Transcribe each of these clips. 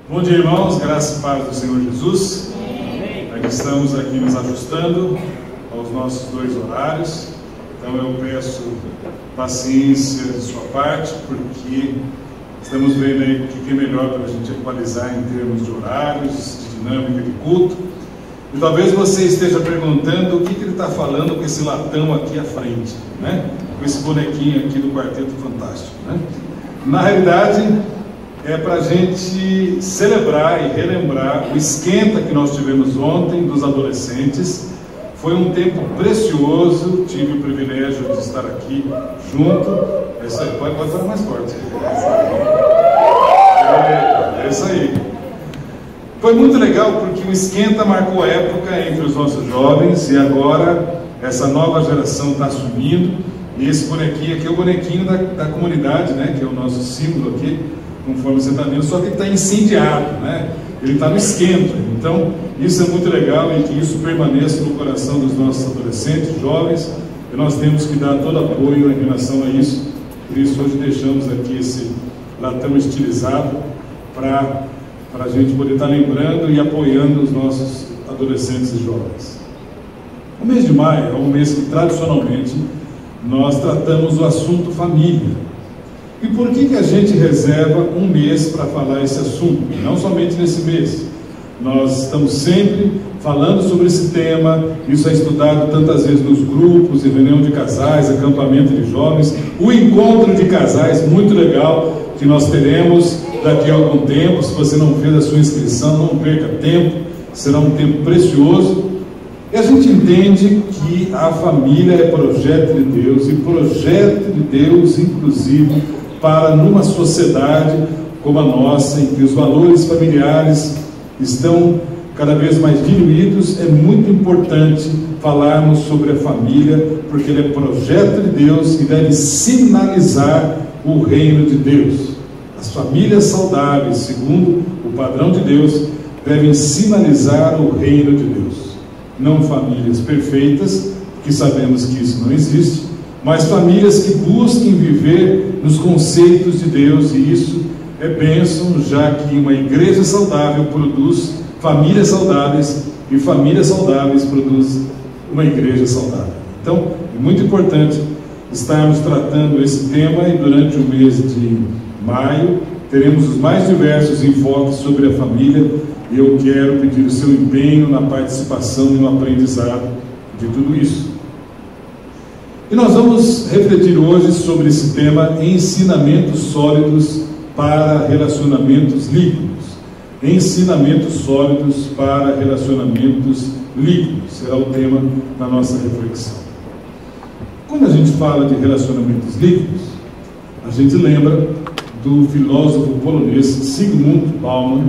Bom dia, irmãos, graça e paz do Senhor Jesus. Aqui estamos nos ajustando aos nossos 2 horários. Então eu peço paciência de sua parte, porque estamos vendo aí o que é melhor para a gente equalizar em termos de horários, de dinâmica de culto. E talvez você esteja perguntando o que ele está falando com esse latão aqui à frente, né? Com esse bonequinho aqui do Quarteto Fantástico, né? Na realidade, é para a gente celebrar e relembrar o esquenta que nós tivemos ontem dos adolescentes. Foi um tempo precioso, tive o privilégio de estar aqui junto. Isso aí, pode falar mais forte. É isso aí. Foi muito legal porque o esquenta marcou a época entre os nossos jovens e agora essa nova geração está assumindo. E esse bonequinho aqui é o bonequinho da comunidade, né? Que é o nosso símbolo aqui, conforme você está vendo, só que ele está incendiado, né? Ele está no esquenta. Então, isso é muito legal e que isso permaneça no coração dos nossos adolescentes, jovens, e nós temos que dar todo apoio em relação a isso. Por isso, hoje deixamos aqui esse latão estilizado para a gente poder estar lembrando e apoiando os nossos adolescentes e jovens. O mês de maio é um mês que, tradicionalmente, nós tratamos o assunto família. E por que a gente reserva um mês para falar esse assunto? Não somente nesse mês. Nós estamos sempre falando sobre esse tema. Isso é estudado tantas vezes nos grupos, em reunião de casais, acampamento de jovens, o encontro de casais, muito legal, que nós teremos daqui a algum tempo. Se você não fez a sua inscrição, não perca tempo, será um tempo precioso. E a gente entende que a família é projeto de Deus, e projeto de Deus, inclusive, para numa sociedade como a nossa, em que os valores familiares estão cada vez mais diluídos, é muito importante falarmos sobre a família, porque ele é projeto de Deus e deve sinalizar o reino de Deus. As famílias saudáveis, segundo o padrão de Deus, devem sinalizar o reino de Deus. Não famílias perfeitas, que sabemos que isso não existe, mas famílias que busquem viver nos conceitos de Deus, e isso é bênção, já que uma igreja saudável produz famílias saudáveis, e famílias saudáveis produz uma igreja saudável. Então, é muito importante estarmos tratando esse tema, e durante o mês de maio teremos os mais diversos enfoques sobre a família, e eu quero pedir o seu empenho na participação e no aprendizado de tudo isso. E nós vamos refletir hoje sobre esse tema: ensinamentos sólidos para relacionamentos líquidos. Ensinamentos sólidos para relacionamentos líquidos será o tema da nossa reflexão. Quando a gente fala de relacionamentos líquidos, a gente lembra do filósofo polonês Zygmunt Bauman,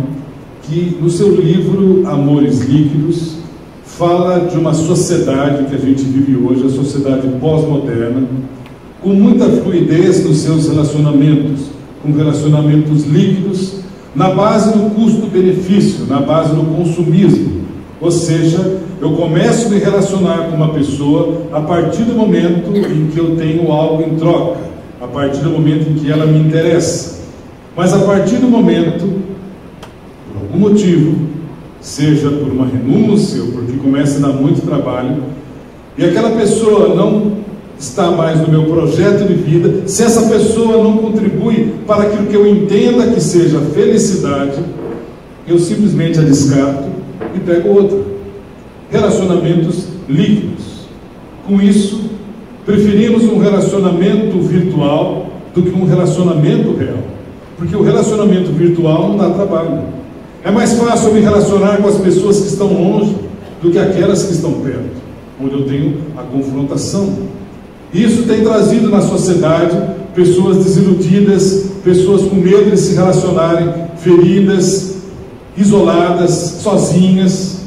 que no seu livro Amores Líquidos fala de uma sociedade que a gente vive hoje, a sociedade pós-moderna, com muita fluidez nos seus relacionamentos, com relacionamentos líquidos, na base do custo-benefício, na base do consumismo. Ou seja, eu começo a me relacionar com uma pessoa a partir do momento em que eu tenho algo em troca, a partir do momento em que ela me interessa. Mas a partir do momento, por algum motivo, seja por uma renúncia ou porque começa a dar muito trabalho, e aquela pessoa não está mais no meu projeto de vida, se essa pessoa não contribui para aquilo que eu entenda que seja felicidade, eu simplesmente a descarto e pego outra. Relacionamentos líquidos. Com isso, preferimos um relacionamento virtual do que um relacionamento real, porque o relacionamento virtual não dá trabalho. É mais fácil eu me relacionar com as pessoas que estão longe do que aquelas que estão perto, onde eu tenho a confrontação. Isso tem trazido na sociedade pessoas desiludidas, pessoas com medo de se relacionarem, feridas, isoladas, sozinhas.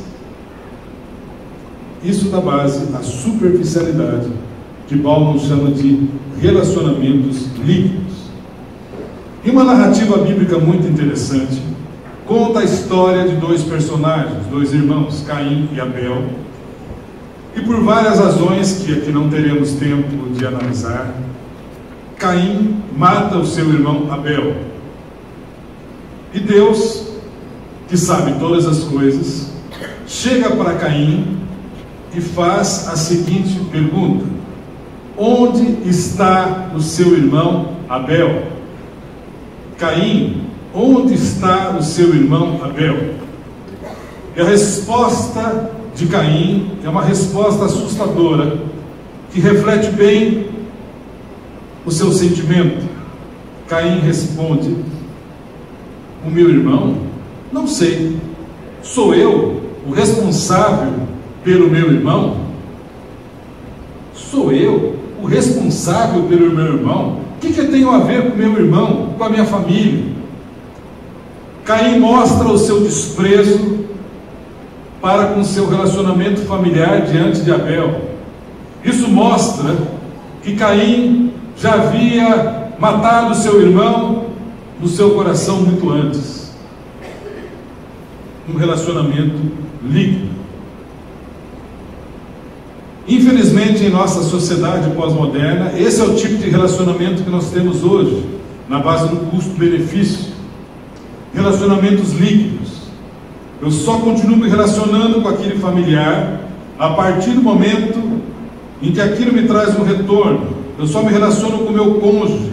Isso dá base à superficialidade, que Bauman chama de relacionamentos líquidos. E uma narrativa bíblica muito interessante conta a história de 2 personagens, 2 irmãos, Caim e Abel. E por várias razões que aqui não teremos tempo de analisar, Caim mata o seu irmão Abel. E Deus que sabe todas as coisas, chega para Caim e faz a seguinte pergunta: onde está o seu irmão Abel? Caim, onde está o seu irmão Abel? E a resposta de Caim é uma resposta assustadora, que reflete bem o seu sentimento. Caim responde: o meu irmão? Não sei. Sou eu o responsável pelo meu irmão? Sou eu o responsável pelo meu irmão? O que eu tenho a ver com o meu irmão, com a minha família? Caim mostra o seu desprezo para com seu relacionamento familiar diante de Abel. Isso mostra que Caim já havia matado seu irmão no seu coração muito antes. Um relacionamento líquido. Infelizmente, em nossa sociedade pós-moderna, esse é o tipo de relacionamento que nós temos hoje, na base do custo-benefício. Relacionamentos líquidos. Eu só continuo me relacionando com aquele familiar a partir do momento em que aquilo me traz um retorno. Eu só me relaciono com o meu cônjuge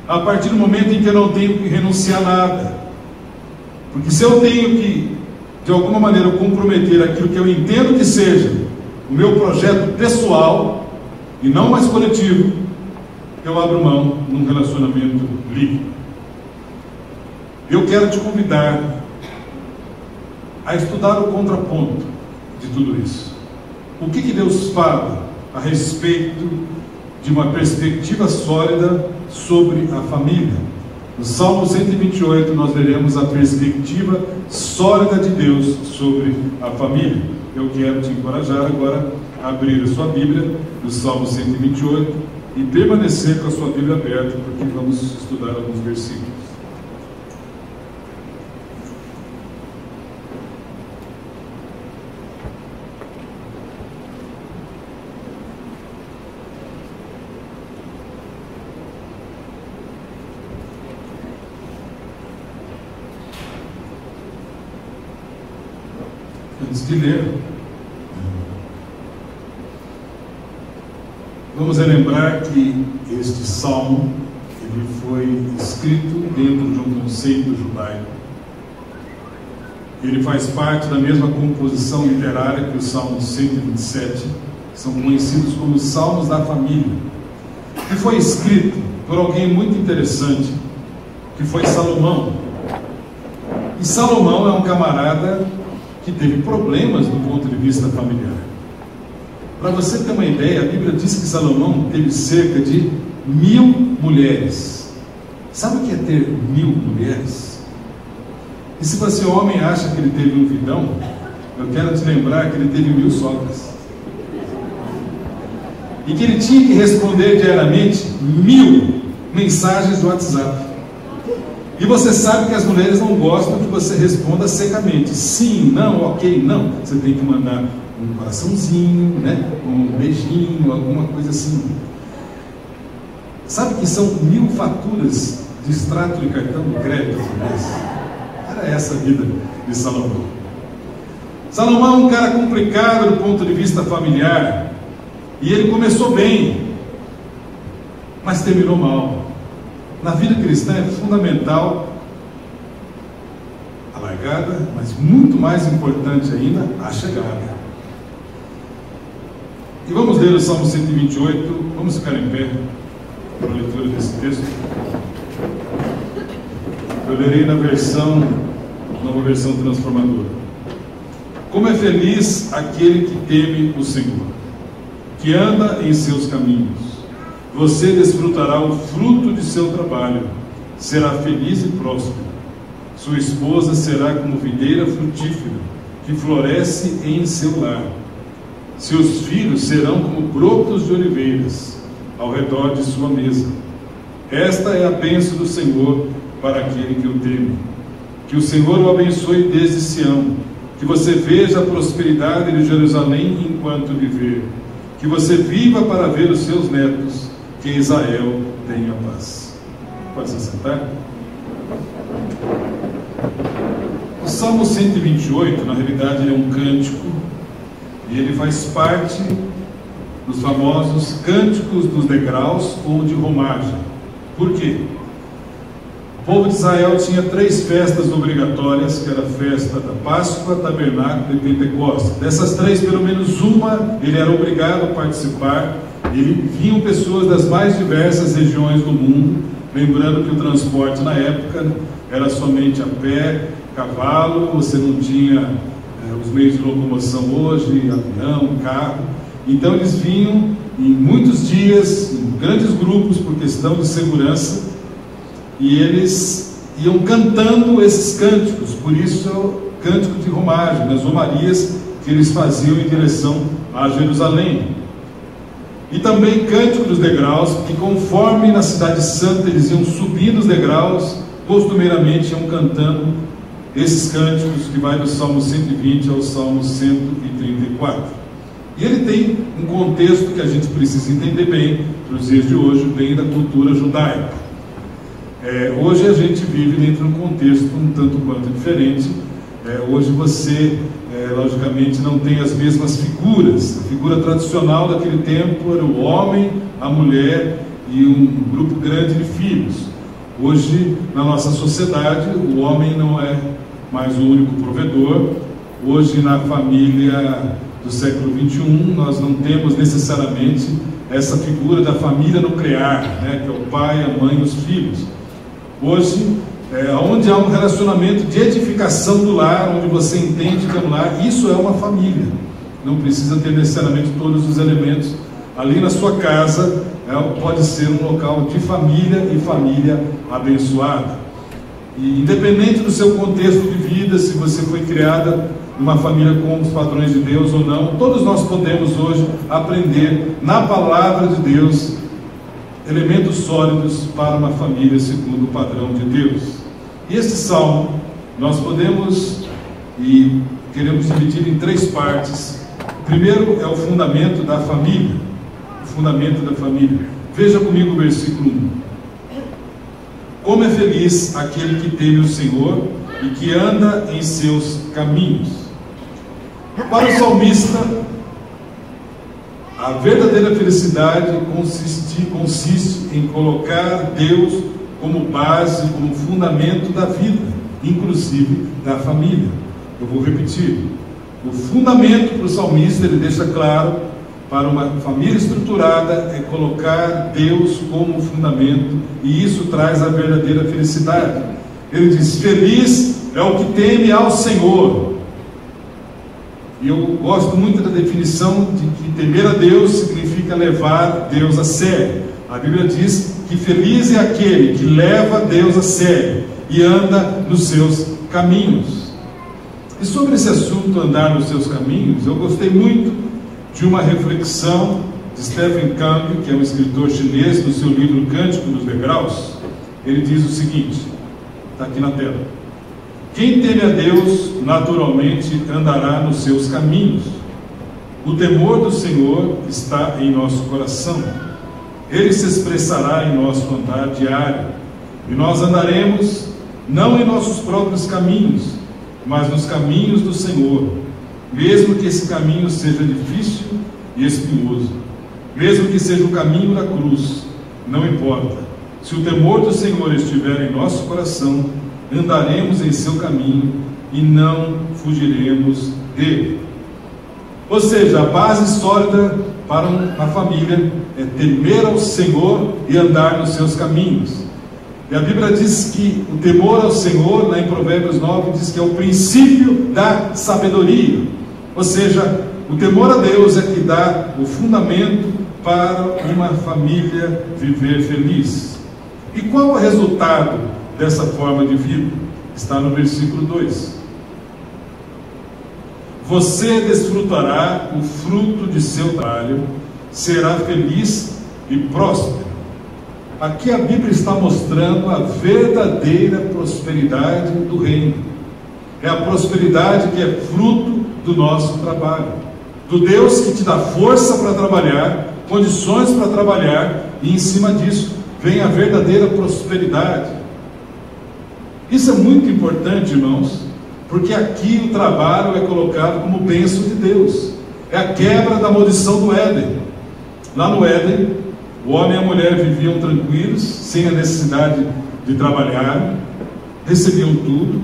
a partir do momento em que eu não tenho que renunciar a nada. Porque se eu tenho que, de alguma maneira, comprometer aquilo que eu entendo que seja o meu projeto pessoal e não mais coletivo, eu abro mão num relacionamento líquido. Eu quero te convidar a estudar o contraponto de tudo isso. O que Deus fala a respeito de uma perspectiva sólida sobre a família? No Salmo 128 nós veremos a perspectiva sólida de Deus sobre a família. Eu quero te encorajar agora a abrir a sua Bíblia no Salmo 128 e permanecer com a sua Bíblia aberta, porque vamos estudar alguns versículos. Antes de ler, vamos relembrar que este salmo ele foi escrito dentro de um conceito judaico. Ele faz parte da mesma composição literária que o Salmo 127, que são conhecidos como os Salmos da Família. E foi escrito por alguém muito interessante, que foi Salomão. E Salomão é um camarada que teve problemas do ponto de vista familiar. Para você ter uma ideia, a Bíblia diz que Salomão teve cerca de 1000 mulheres. Sabe o que é ter 1000 mulheres? E se você homem acha que ele teve um vidão, eu quero te lembrar que ele teve 1000 sogras. E que ele tinha que responder diariamente 1000 mensagens do WhatsApp. E você sabe que as mulheres não gostam que você responda secamente. Sim, não, ok, não. Você tem que mandar um coraçãozinho, né? Um beijinho, alguma coisa assim. Sabe que são 1000 faturas de extrato de cartão de crédito por mês? Era essa a vida de Salomão. Salomão é um cara complicado do ponto de vista familiar. E ele começou bem, mas terminou mal. Na vida cristã é fundamental a largada, mas muito mais importante ainda, a chegada. E vamos ler o Salmo 128, vamos ficar em pé para a leitura desse texto. Eu lerei na nova versão transformadora. Como é feliz aquele que teme o Senhor, que anda em seus caminhos. Você desfrutará o fruto de seu trabalho, será feliz e próspero. Sua esposa será como videira frutífera, que floresce em seu lar. Seus filhos serão como brotos de oliveiras, ao redor de sua mesa. Esta é a bênção do Senhor para aquele que o teme. Que o Senhor o abençoe desde Sião, que você veja a prosperidade de Jerusalém enquanto viver, que você viva para ver os seus netos, que Israel tenha paz. Pode se sentar? O Salmo 128, na realidade, ele é um cântico, e ele faz parte dos famosos cânticos dos degraus ou de romagem. Por quê? O povo de Israel tinha 3 festas obrigatórias, que era a festa da Páscoa, Tabernáculo e Pentecostes. Dessas 3, pelo menos uma, ele era obrigado a participar. Ele vinham pessoas das mais diversas regiões do mundo, lembrando que o transporte na época era somente a pé, cavalo, você não tinha os meios de locomoção hoje, avião, carro. Então eles vinham em muitos dias, em grandes grupos, por questão de segurança, e eles iam cantando esses cânticos. Por isso é o cântico de romagem, das romarias que eles faziam em direção a Jerusalém. E também cântico dos degraus, que conforme na cidade santa eles iam subindo os degraus, costumeiramente iam cantando esses cânticos, que vai do Salmo 120 ao Salmo 134. E ele tem um contexto que a gente precisa entender bem, para os dias de hoje, bem da cultura judaica. Hoje a gente vive dentro de um contexto um tanto quanto diferente. Hoje você, logicamente, não tem as mesmas figuras. A figura tradicional daquele tempo era o homem, a mulher e um grupo grande de filhos. Hoje, na nossa sociedade, o homem não é mais o único provedor. Hoje, na família do século XXI, nós não temos necessariamente essa figura da família nuclear, né, que é o pai, a mãe e os filhos. Hoje, onde há um relacionamento de edificação do lar, onde você entende que é um lar, isso é uma família. Não precisa ter necessariamente todos os elementos. Ali na sua casa pode ser um local de família e família abençoada. E independente do seu contexto de vida, se você foi criada numa família com os padrões de Deus ou não, todos nós podemos hoje aprender na palavra de Deus elementos sólidos para uma família segundo o padrão de Deus. E esse salmo nós podemos e queremos dividir em 3 partes. O primeiro é o fundamento da família. O fundamento da família. Veja comigo o versículo 1. Como é feliz aquele que teme o Senhor e que anda em seus caminhos. Para o salmista, a verdadeira felicidade consiste em colocar Deus como base, como fundamento da vida, inclusive da família. Eu vou repetir. O fundamento para o salmista, ele deixa claro, para uma família estruturada, é colocar Deus como fundamento, e isso traz a verdadeira felicidade. Ele diz: feliz é o que teme ao Senhor. E eu gosto muito da definição de que temer a Deus significa levar Deus a sério. A Bíblia diz que feliz é aquele que leva Deus a sério e anda nos seus caminhos. E sobre esse assunto, andar nos seus caminhos, eu gostei muito de uma reflexão de Stephen Covey, que é um escritor chinês, no seu livro Cântico dos Degraus. Ele diz o seguinte, está aqui na tela: quem teme a Deus, naturalmente andará nos seus caminhos. O temor do Senhor está em nosso coração. Ele se expressará em nosso andar diário. E nós andaremos, não em nossos próprios caminhos, mas nos caminhos do Senhor. Mesmo que esse caminho seja difícil e espinhoso. Mesmo que seja o caminho da cruz, não importa. Se o temor do Senhor estiver em nosso coração, andaremos em seu caminho e não fugiremos dele. Ou seja, a base sólida para uma família é temer ao Senhor e andar nos seus caminhos. E a Bíblia diz que o temor ao Senhor, lá em Provérbios 9, diz que é o princípio da sabedoria. Ou seja, o temor a Deus é que dá o fundamento para uma família viver feliz. E qual é o resultado dessa forma de vida? Está no versículo 2. Você desfrutará o fruto de seu trabalho, será feliz e próspero. Aqui a Bíblia está mostrando a verdadeira prosperidade do reino. É a prosperidade que é fruto do nosso trabalho, do Deus que te dá força para trabalhar, condições para trabalhar, e em cima disso vem a verdadeira prosperidade. Isso é muito importante, irmãos, porque aqui o trabalho é colocado como bênção de Deus. É a quebra da maldição do Éden. Lá no Éden, o homem e a mulher viviam tranquilos, sem a necessidade de trabalhar, recebiam tudo.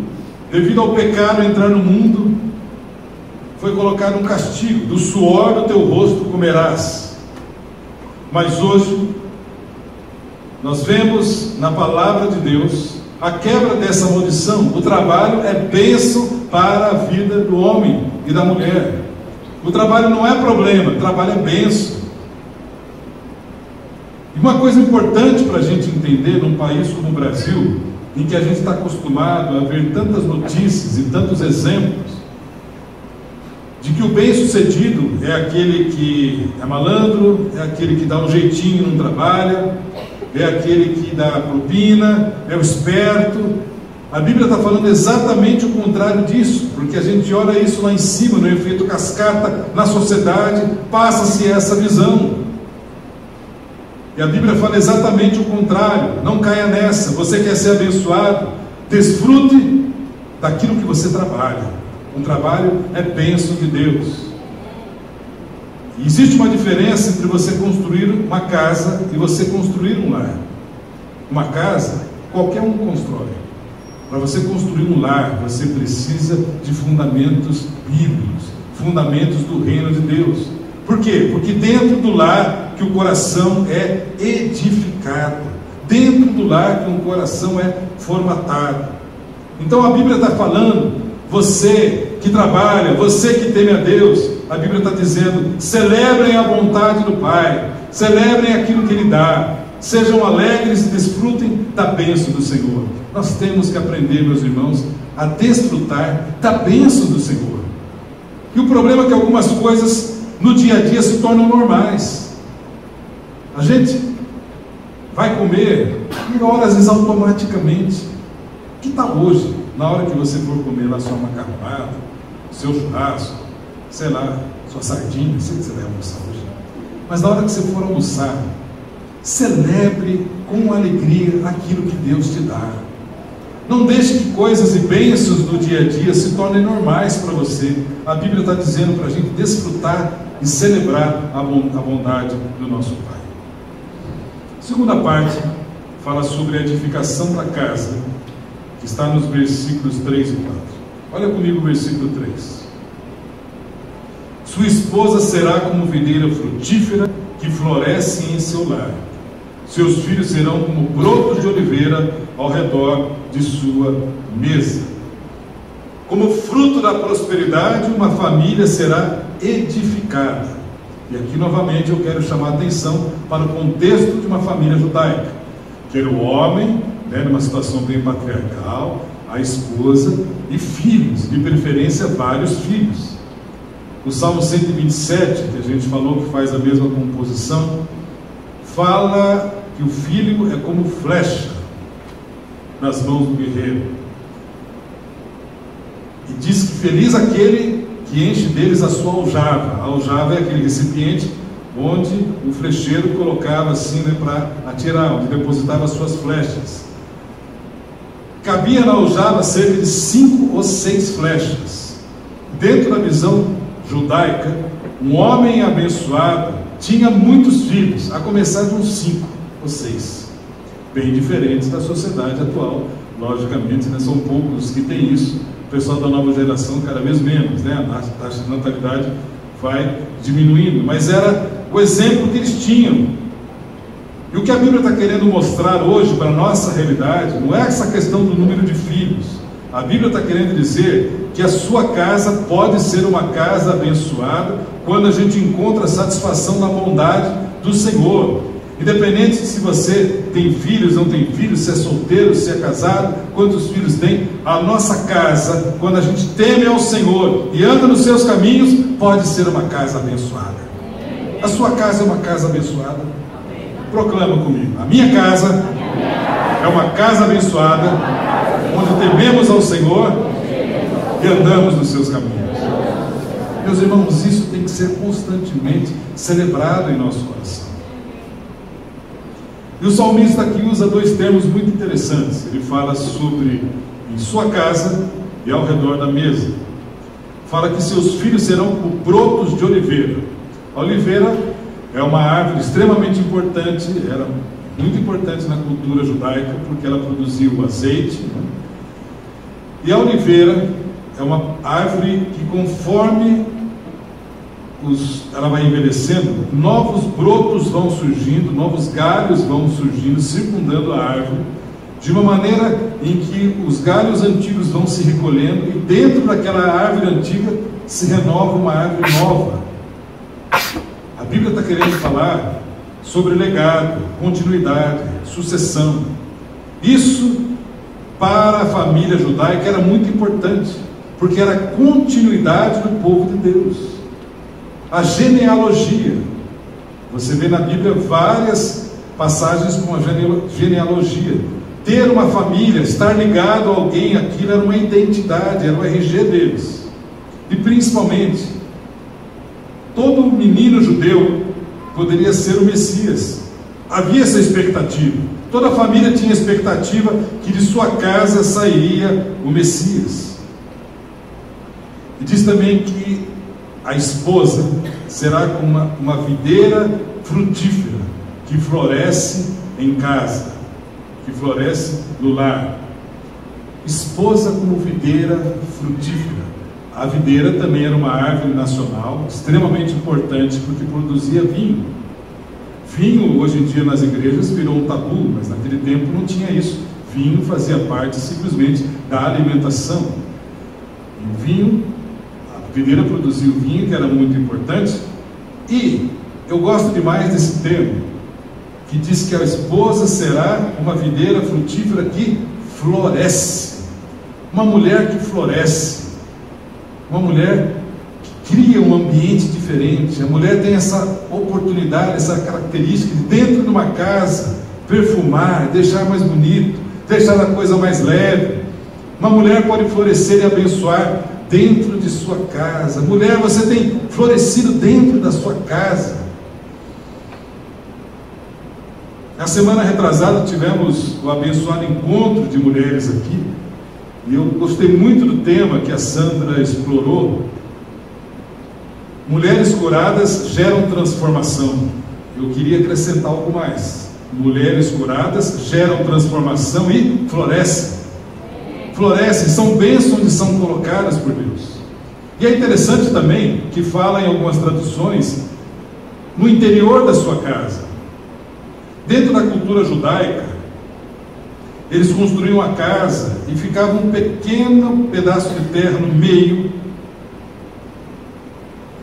Devido ao pecado entrar no mundo, foi colocado um castigo: do suor do teu rosto comerás. Mas hoje, nós vemos na palavra de Deus a quebra dessa maldição. O trabalho é bênção para a vida do homem e da mulher. O trabalho não é problema, o trabalho é bênção. E uma coisa importante para a gente entender num país como o Brasil, em que a gente está acostumado a ver tantas notícias e tantos exemplos de que o bem-sucedido é aquele que é malandro, é aquele que dá um jeitinho e não trabalha, é aquele que dá propina, é o esperto. A Bíblia está falando exatamente o contrário disso, porque a gente olha isso lá em cima, no efeito cascata, na sociedade, passa-se essa visão. E a Bíblia fala exatamente o contrário. Não caia nessa. Você quer ser abençoado? Desfrute daquilo que você trabalha. Um trabalho é bênção de Deus. E existe uma diferença entre você construir uma casa e você construir um lar. Uma casa, qualquer um constrói. Para você construir um lar, você precisa de fundamentos bíblicos, fundamentos do reino de Deus. Por quê? Porque dentro do lar que o coração é edificado, dentro do lar que um coração é formatado. Então a Bíblia está falando, você que trabalha, você que teme a Deus, a Bíblia está dizendo: celebrem a vontade do Pai, celebrem aquilo que Ele dá, sejam alegres e desfrutem da bênção do Senhor. Nós temos que aprender, meus irmãos, a desfrutar da bênção do Senhor. E o problema é que algumas coisas no dia a dia se tornam normais. A gente vai comer e ora às vezes automaticamente. Que tal hoje, na hora que você for comer lá sua macarronada, seu churrasco, sei lá, sua sardinha, sei que você vai almoçar hoje, mas na hora que você for almoçar, celebre com alegria aquilo que Deus te dá. Não deixe que coisas e bênçãos do dia a dia se tornem normais para você. A Bíblia está dizendo para a gente desfrutar e celebrar a bondade do nosso Pai. A segunda parte fala sobre a edificação da casa, que está nos versículos 3 e 4. Olha comigo o versículo 3. Sua esposa será como videira frutífera que floresce em seu lar. Seus filhos serão como brotos de oliveira ao redor de sua mesa. Como fruto da prosperidade, uma família será edificada. E aqui novamente eu quero chamar a atenção para o contexto de uma família judaica, que era o homem, numa situação bem patriarcal, a esposa e filhos, de preferência vários filhos. O Salmo 127, que a gente falou que faz a mesma composição, fala que o filho é como flecha nas mãos do guerreiro. E diz que feliz aquele que enche deles a sua aljava. A aljava é aquele recipiente onde o flecheiro colocava assim, para atirar, onde depositava as suas flechas. Cabia na aljava cerca de 5 ou 6 flechas. Dentro da visão judaica, um homem abençoado tinha muitos filhos, a começar de uns 5 ou 6, bem diferentes da sociedade atual. Logicamente, são poucos que têm isso. O pessoal da nova geração cada vez menos, a taxa de natalidade vai diminuindo, mas era o exemplo que eles tinham. E o que a Bíblia está querendo mostrar hoje para a nossa realidade não é essa questão do número de filhos. A Bíblia está querendo dizer que a sua casa pode ser uma casa abençoada quando a gente encontra a satisfação da bondade do Senhor. Independente se você tem filhos, não tem filhos, se é solteiro, se é casado, quantos filhos tem, a nossa casa, quando a gente teme ao Senhor e anda nos seus caminhos, pode ser uma casa abençoada. A sua casa é uma casa abençoada? Proclama comigo: a minha casa é uma casa abençoada, onde tememos ao Senhor e andamos nos seus caminhos. Meus irmãos, isso tem que ser constantemente celebrado em nosso coração. E o salmista aqui usa 2 termos muito interessantes. Ele fala sobre em sua casa e ao redor da mesa. Fala que seus filhos serão como brotos de oliveira. A oliveira é uma árvore extremamente importante, era muito importante na cultura judaica, porque ela produzia o azeite. E a oliveira é uma árvore que, conforme ela vai envelhecendo, novos brotos vão surgindo, novos galhos vão surgindo, circundando a árvore, de uma maneira em que os galhos antigos vão se recolhendo e dentro daquela árvore antiga se renova uma árvore nova. A Bíblia está querendo falar sobre legado, continuidade, sucessão. Isso, para a família judaica, era muito importante, porque era a continuidade do povo de Deus. A genealogia. Você vê na Bíblia várias passagens com a genealogia. Ter uma família, estar ligado a alguém, aquilo era uma identidade, era o RG deles. E principalmente, todo menino judeu poderia ser o Messias. Havia essa expectativa. Toda a família tinha expectativa que de sua casa sairia o Messias. E diz também que a esposa será como uma videira frutífera que floresce em casa, que floresce no lar. Esposa como videira frutífera. A videira também era uma árvore nacional extremamente importante, porque produzia vinho. Vinho, hoje em dia nas igrejas, virou um tabu, mas naquele tempo não tinha isso. Vinho fazia parte simplesmente da alimentação. E o vinho, a videira produzia o vinho, que era muito importante. E eu gosto demais desse termo, que diz que a esposa será uma videira frutífera que floresce. Uma mulher que floresce. Uma mulher que cria um ambiente diferente. A mulher tem essa oportunidade, essa característica de, dentro de uma casa, perfumar, deixar mais bonito, deixar a coisa mais leve. Uma mulher pode florescer e abençoar dentro de sua casa. Mulher, você tem florescido dentro da sua casa. Na semana retrasada tivemos o abençoado encontro de mulheres aqui, e eu gostei muito do tema que a Sandra explorou. Mulheres curadas geram transformação. Eu queria acrescentar algo mais. Mulheres curadas geram transformação e florescem. Florescem, são bênçãos e são colocadas por Deus. E é interessante também que fala em algumas traduções no interior da sua casa. Dentro da cultura judaica, eles construíam a casa e ficava um pequeno pedaço de terra no meio,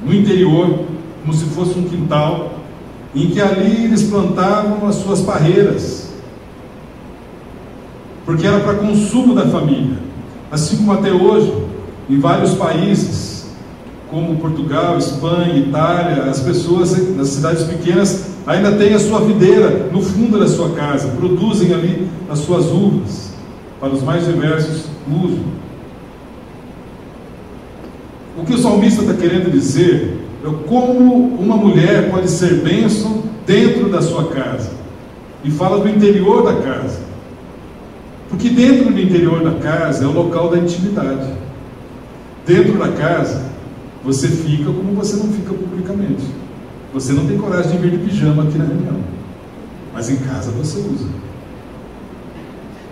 no interior, como se fosse um quintal, em que ali eles plantavam as suas parreiras, porque era para consumo da família. Assim como até hoje, em vários países, como Portugal, Espanha, Itália, as pessoas nas cidades pequenas ainda têm a sua videira no fundo da sua casa, produzem ali as suas uvas para os mais diversos usos. O que o salmista está querendo dizer é como uma mulher pode ser bênção dentro da sua casa, e fala do interior da casa, porque dentro do interior da casa é o local da intimidade. Dentro da casa você fica como você não fica publicamente. Você não tem coragem de vir de pijama aqui na reunião, mas em casa você usa.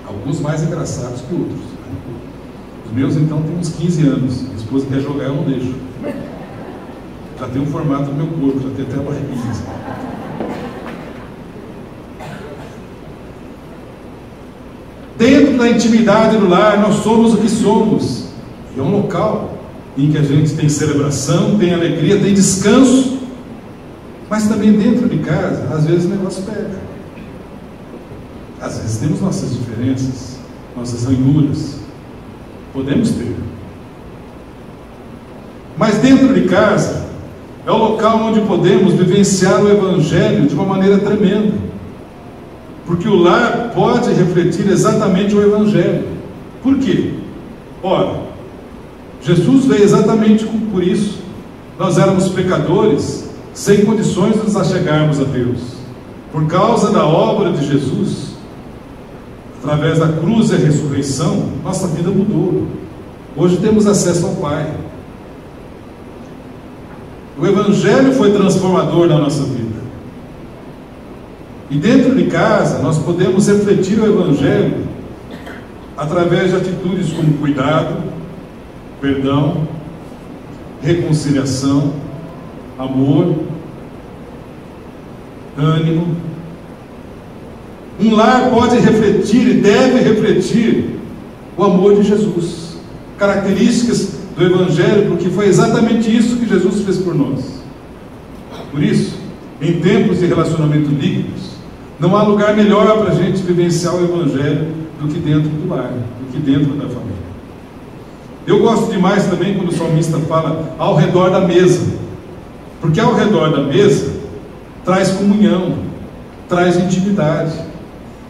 Alguns mais engraçados que outros. Os meus então têm uns 15 anos. Minha esposa quer jogar, eu não deixo. Já tem um formato do meu corpo, já tem até a barriguinha. Dentro da intimidade do lar, nós somos o que somos. E é um local em que a gente tem celebração, tem alegria, tem descanso. Mas também dentro de casa, às vezes o negócio pega. Às vezes temos nossas diferenças, nossas ranhuras. Podemos ter. Mas dentro de casa é o local onde podemos vivenciar o Evangelho de uma maneira tremenda. Porque o lar pode refletir exatamente o Evangelho. Por quê? Ora, Jesus veio exatamente por isso. Nós éramos pecadores, sem condições de nos achegarmos a Deus. Por causa da obra de Jesus, através da cruz e a ressurreição, nossa vida mudou. Hoje temos acesso ao Pai. O Evangelho foi transformador na nossa vida. E dentro de casa, nós podemos refletir o Evangelho através de atitudes como cuidado, perdão, reconciliação, amor, ânimo. Um lar pode refletir e deve refletir o amor de Jesus, características do Evangelho, porque foi exatamente isso que Jesus fez por nós. Por isso, em tempos de relacionamento líquidos, não há lugar melhor para a gente vivenciar o Evangelho do que dentro do lar, do que dentro da família. Eu gosto demais também quando o salmista fala ao redor da mesa, porque ao redor da mesa traz comunhão, traz intimidade.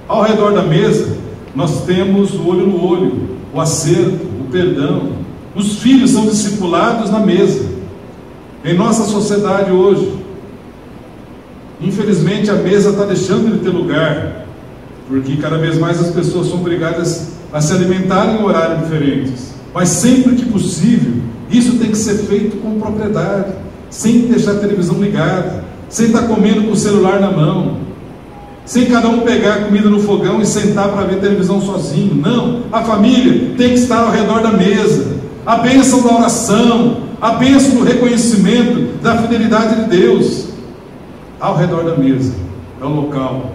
Ao redor da mesa nós temos o olho no olho, o acerto, o perdão. Os filhos são discipulados na mesa. Em nossa sociedade hoje, infelizmente a mesa está deixando de ter lugar, porque cada vez mais as pessoas são obrigadas a se alimentar em horários diferentes. Mas sempre que possível, isso tem que ser feito com propriedade, sem deixar a televisão ligada, sem estar comendo com o celular na mão, sem cada um pegar a comida no fogão e sentar para ver televisão sozinho. Não, a família tem que estar ao redor da mesa. A bênção da oração, a bênção do reconhecimento da fidelidade de Deus. Ao redor da mesa é o local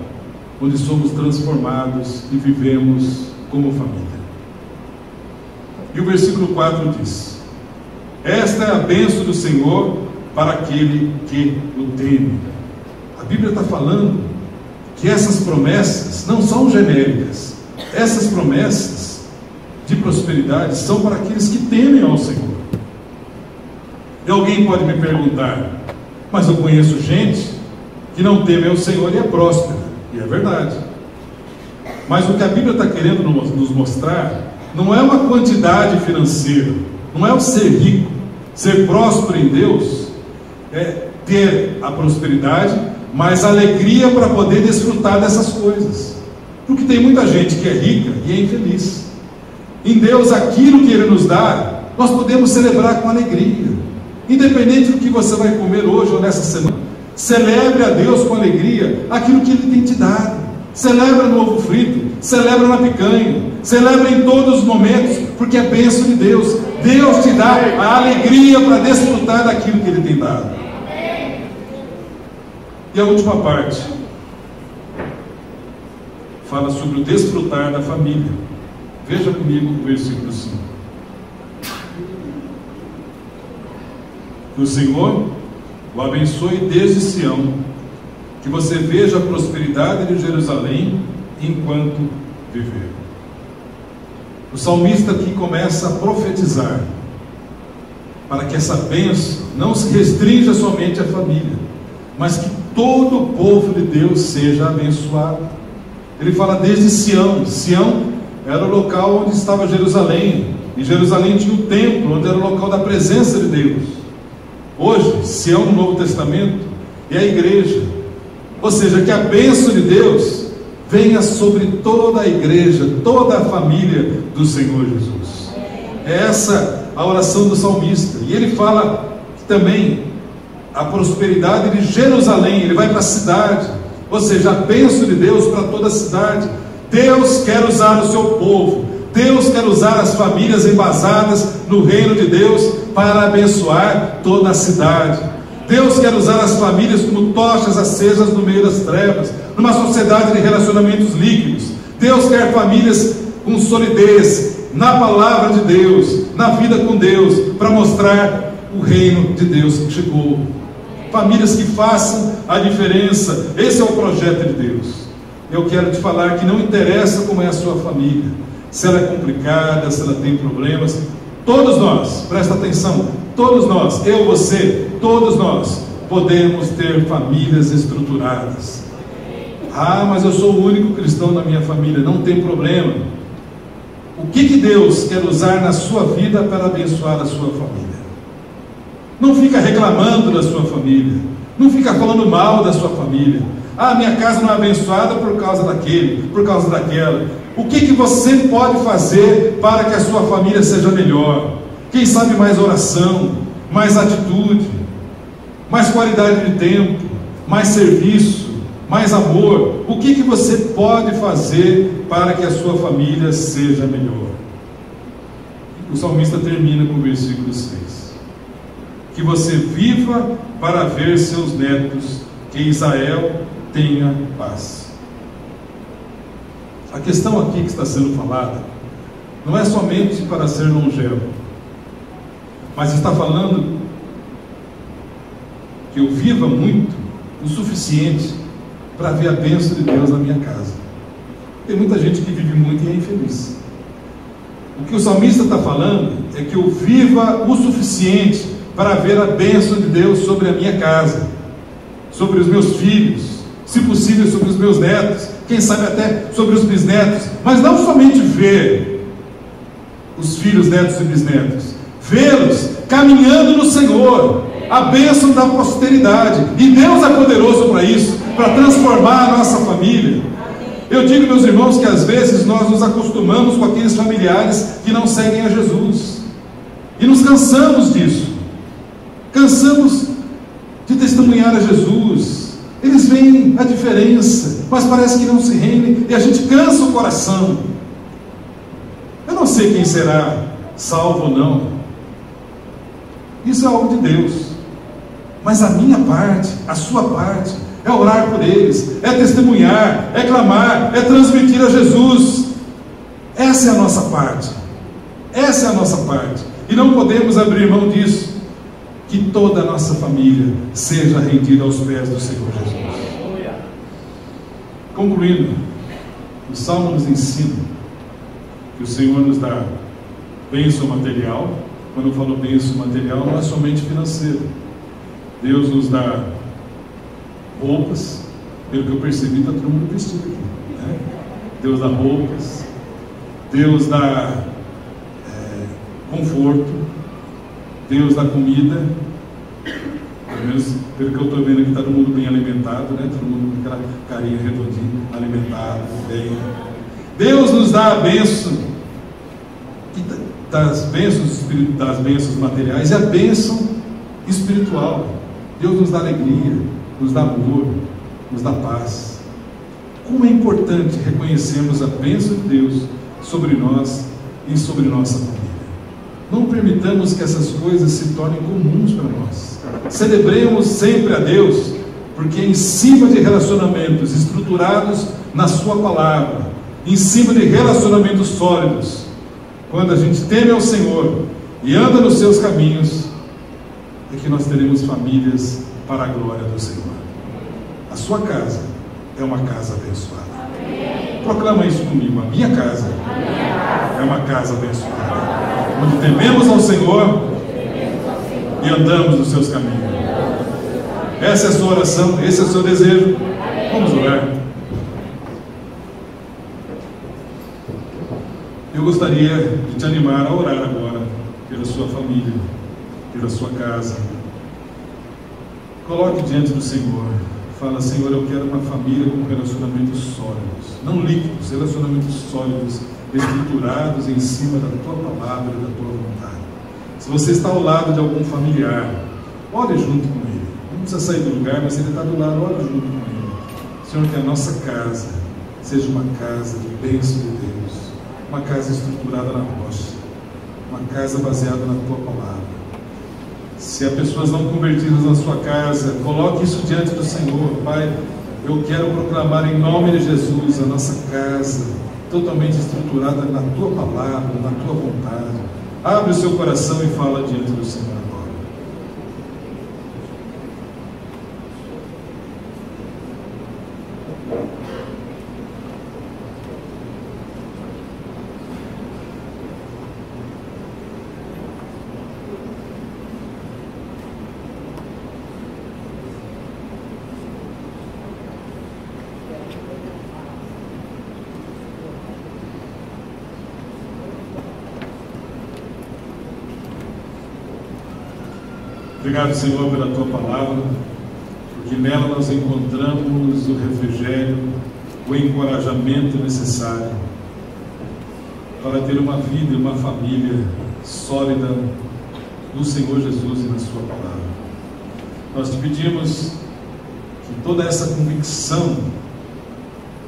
onde somos transformados e vivemos como família. E o versículo 4 diz: esta é a bênção do Senhor para aquele que o teme. A Bíblia está falando que essas promessas não são genéricas. Essas promessas de prosperidade são para aqueles que temem ao Senhor. E alguém pode me perguntar: mas eu conheço gente que não teme ao Senhor e é próspera. E é verdade. Mas o que a Bíblia está querendo nos mostrar não é uma quantidade financeira, não é o ser rico. Ser próspero em Deus é ter a prosperidade, mas a alegria para poder desfrutar dessas coisas. Porque tem muita gente que é rica e é infeliz. Em Deus, aquilo que Ele nos dá, nós podemos celebrar com alegria. Independente do que você vai comer hoje ou nessa semana, celebre a Deus com alegria aquilo que Ele tem te dado. Celebra no ovo frito, celebra na picanha, celebra em todos os momentos, porque é bênção de Deus. Deus te dá a alegria para desfrutar daquilo que Ele tem dado. E a última parte fala sobre o desfrutar da família. Veja comigo o versículo 5. Que o Senhor o abençoe desde Sião, que você veja a prosperidade de Jerusalém enquanto viver. O salmista aqui começa a profetizar para que essa bênção não se restrinja somente à família, mas que todo o povo de Deus seja abençoado. Ele fala desde Sião. Sião era o local onde estava Jerusalém, e Jerusalém tinha o templo, onde era o local da presença de Deus. Hoje, Sião no Novo Testamento é a igreja. Ou seja, que a bênção de Deus venha sobre toda a igreja, toda a família do Senhor Jesus. É essa a oração do salmista. E ele fala também a prosperidade de Jerusalém. Ele vai para a cidade, ou seja, a bênção de Deus para toda a cidade. Deus quer usar o seu povo, Deus quer usar as famílias embasadas no reino de Deus para abençoar toda a cidade. Deus quer usar as famílias como tochas acesas no meio das trevas, numa sociedade de relacionamentos líquidos. Deus quer famílias com solidez na palavra de Deus, na vida com Deus, para mostrar o reino de Deus que chegou. Famílias que façam a diferença. Esse é o projeto de Deus. Eu quero te falar que não interessa como é a sua família, se ela é complicada, se ela tem problemas. Todos nós, presta atenção, todos nós, eu, você, todos nós podemos ter famílias estruturadas. Ah, mas eu sou o único cristão na minha família. Não tem problema. O que Deus quer usar na sua vida para abençoar a sua família? Não fica reclamando da sua família, não fica falando mal da sua família. Ah, minha casa não é abençoada por causa daquele, por causa daquela. O que você pode fazer para que a sua família seja melhor? Quem sabe mais oração, mais atitude, mais qualidade de tempo, mais serviço, mais amor. O que você pode fazer para que a sua família seja melhor? O salmista termina com o versículo 6. Que você viva para ver seus netos, que Israel tenha paz. A questão aqui que está sendo falada não é somente para ser longevo, mas está falando que eu viva muito, o suficiente para ver a bênção de Deus na minha casa. Tem muita gente que vive muito e é infeliz. O que o salmista está falando é que eu viva o suficiente para ver a bênção de Deus sobre a minha casa, sobre os meus filhos, se possível sobre os meus netos, quem sabe até sobre os bisnetos, mas não somente ver os filhos, netos e bisnetos, vê-los caminhando no Senhor, a bênção da posteridade, e Deus é poderoso para isso, para transformar a nossa família. Eu digo, meus irmãos, que às vezes nós nos acostumamos com aqueles familiares que não seguem a Jesus, e nos cansamos disso, cansamos de testemunhar a Jesus. Eles veem a diferença, mas parece que não se rendem, e a gente cansa o coração. Eu não sei quem será salvo ou não, isso é algo de Deus, mas a minha parte, a sua parte, é orar por eles, é testemunhar, é clamar, é transmitir a Jesus. Essa é a nossa parte, essa é a nossa parte, e não podemos abrir mão disso. Que toda a nossa família seja rendida aos pés do Senhor Jesus. Concluindo, o Salmo nos ensina que o Senhor nos dá bênção material. Quando eu falo bênção material, não é somente financeiro. Deus nos dá roupas, pelo que eu percebi, está todo mundo vestido aqui, né? Deus dá roupas, Deus dá conforto, Deus dá comida. Pelo menos pelo que eu estou vendo aqui, está todo mundo bem alimentado, né? Todo mundo com aquela carinha redondinha, alimentado, bem. Deus nos dá a bênção das bênçãos materiais e a bênção espiritual. Deus nos dá alegria, nos dá amor, nos dá paz. Como é importante reconhecermos a bênção de Deus sobre nós e sobre nossa família. Não permitamos que essas coisas se tornem comuns para nós. Celebremos sempre a Deus, porque em cima de relacionamentos estruturados na sua palavra, em cima de relacionamentos sólidos, quando a gente teme ao Senhor e anda nos seus caminhos, é que nós teremos famílias para a glória do Senhor. A sua casa é uma casa abençoada. Proclama isso comigo: a minha casa é uma casa abençoada, onde tememos ao Senhor e andamos nos seus caminhos. Essa é a sua oração, esse é o seu desejo. Vamos orar. Eu gostaria de te animar a orar agora pela sua família, pela sua casa. Coloque diante do Senhor. Fala: Senhor, eu quero uma família com relacionamentos sólidos, não líquidos, relacionamentos sólidos, estruturados em cima da tua palavra e da tua vontade. Se você está ao lado de algum familiar, ore junto com ele. Não precisa sair do lugar, mas ele está do lado, ore junto com ele. Senhor, que a nossa casa seja uma casa de bênção de Deus, uma casa estruturada na rocha, uma casa baseada na tua palavra. Se há pessoas não convertidas na sua casa, coloque isso diante do Senhor. Pai, eu quero proclamar em nome de Jesus a nossa casa totalmente estruturada na tua palavra, na tua vontade. Abre o seu coração e fala diante do Senhor agora. Obrigado, Senhor, pela tua palavra, porque nela nós encontramos o refrigério, o encorajamento necessário para ter uma vida e uma família sólida no Senhor Jesus e na sua palavra. Nós te pedimos que toda essa convicção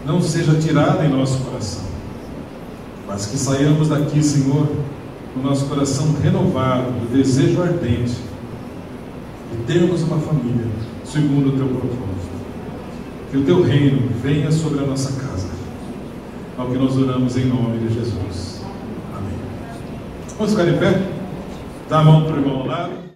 não seja tirada em nosso coração, mas que saiamos daqui, Senhor, com o nosso coração renovado, do desejo ardente de termos uma família segundo o teu propósito. Que o teu reino venha sobre a nossa casa. Ao que nós oramos em nome de Jesus. Amém. Vamos ficar em pé? Dá a mão para o irmão ao lado.